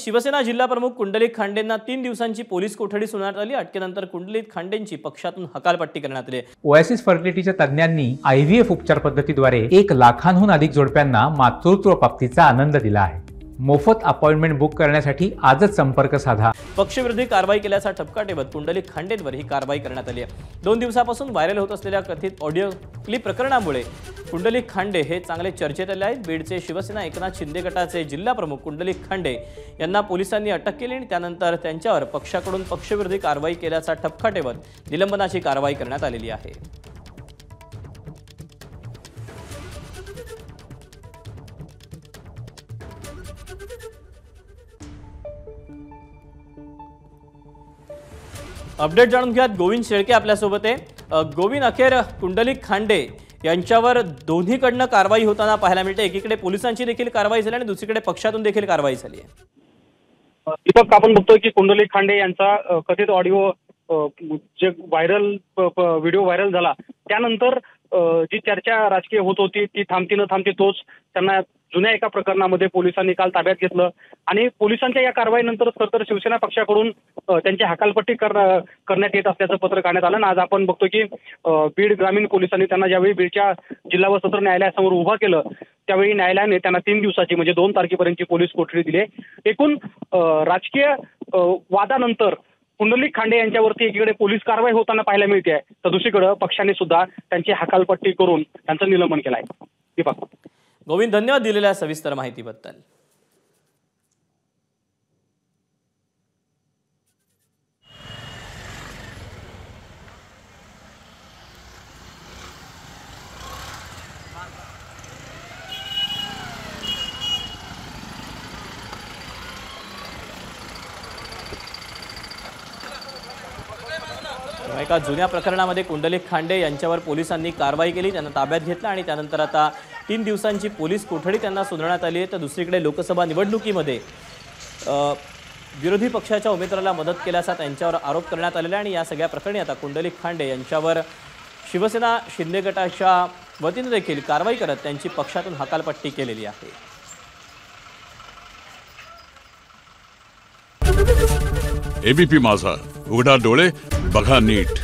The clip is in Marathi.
शिवसेना जिल्हा प्रमुख कुंडलिक खांडेंना 3 दिवसांची पोलीस कोठडी सुनावण्यात आली। अटकेनंतर कुंडलिक खांडेंची पक्षातून हकालपट्टी करण्यात आली। ओएसिस फर्टिलिटीच्या तज्ञांनी IVF उपचार पद्धतीद्वारे 1 लाखांहून अधिक जोडप्यांना मातृत्व प्राप्तीचा आनंद दिला आहे। मोफत अपॉइंटमेंट बुक करण्यासाठी आजच संपर्क साधा। पक्षविरोधी कारवाई केल्याचा ठपका ठेवत कुंडलिक खांडेंवर ही कारवाई करण्यात आली आहे। 2 दिवसापासून व्हायरल होत असलेल्या कथित ऑडिओ क्लिप प्रकरणामुळे कुंडलिक खांडे हे चांगले चर्चेत आले आहेत। बीडचे शिवसेना एकनाथ शिंदे गटाचे जिल्हा प्रमुख कुंडलिक खांडे यांना पोलिसांनी अटक केली आणि त्यानंतर त्यांच्यावर पक्षाकडून पक्षविरोधी कारवाई केल्याचा ठपका ठेवत निलंबनाची कारवाई करण्यात आलेली आहे। अपडेट जाणून घ्या। गोविंद शेळके आपल्यासोबत आहे। गोविंद, अखेर कुंडलिक खांडे यांच्यावर दोन्हीकडनं कारवाई होताना पाहायला मिळते। एकीकडे पोलिसांची देखील कारवाई झाली आणि दुसरीकडे पक्षातून देखील कारवाई झाली आहे। दीपक, आपण बघतोय की कुंडलिक खांडे यांचा कथित ऑडिओ जे व्हिडिओ व्हायरल झाला त्यानंतर जी चर्चा राजकीय होत होती ती थांबती न थांबती तोच त्यांना जुन्या एका प्रकरणामध्ये पोलिसांनी काल ताब्यात घेतलं आणि पोलिसांच्या या कारवाईनंतरच खरं शिवसेना पक्षाकडून त्यांची हकालपट्टी करण्यात येत असल्याचं पत्र काढण्यात आलं। आज आपण बघतो की बीड ग्रामीण पोलिसांनी त्यांना ज्यावेळी बीडच्या जिल्हा व सत्र न्यायालयासमोर उभा केलं त्यावेळी न्यायालयाने त्यांना 3 दिवसाची म्हणजे 2 तारखेपर्यंतची पोलीस कोठडी दिली। एकूण राजकीय वादानंतर कुंडलिक खांडे यांच्यावरती एकीकडे पोलीस कारवाई होताना पाहायला मिळते तर दुसरीकडे पक्षाने सुद्धा त्यांची हकालपट्टी करून त्यांचं निलंबन केलं आहे। दीपक, गोविंद, धन्यवाद दिलेल्या सविस्तर माहितीबद्दल। एका जुन्या प्रकरणामध्ये कुंडलिक खांडे यांच्यावर पोलिसांनी कारवाई केली, त्यांना ताब्यात घेतलं आणि त्यानंतर आता 3 दिवसांची पोलीस कोठडी त्यांना सुनावण्यात आली आहे। तर दुसरीकडे लोकसभा निवडणुकीमध्ये विरोधी पक्षाच्या उमेदवाराला मदत केल्याचा त्यांच्यावर आरोप करण्यात आलेला आहे आणि या सगळ्या प्रकरणी आता कुंडलिक खांडे यांच्यावर शिवसेना शिंदे गटाच्या वतीने देखील कारवाई करत त्यांची पक्षातून हकालपट्टी केलेली आहे। एबीपी माझा, उघडा डोळे बघा नीट।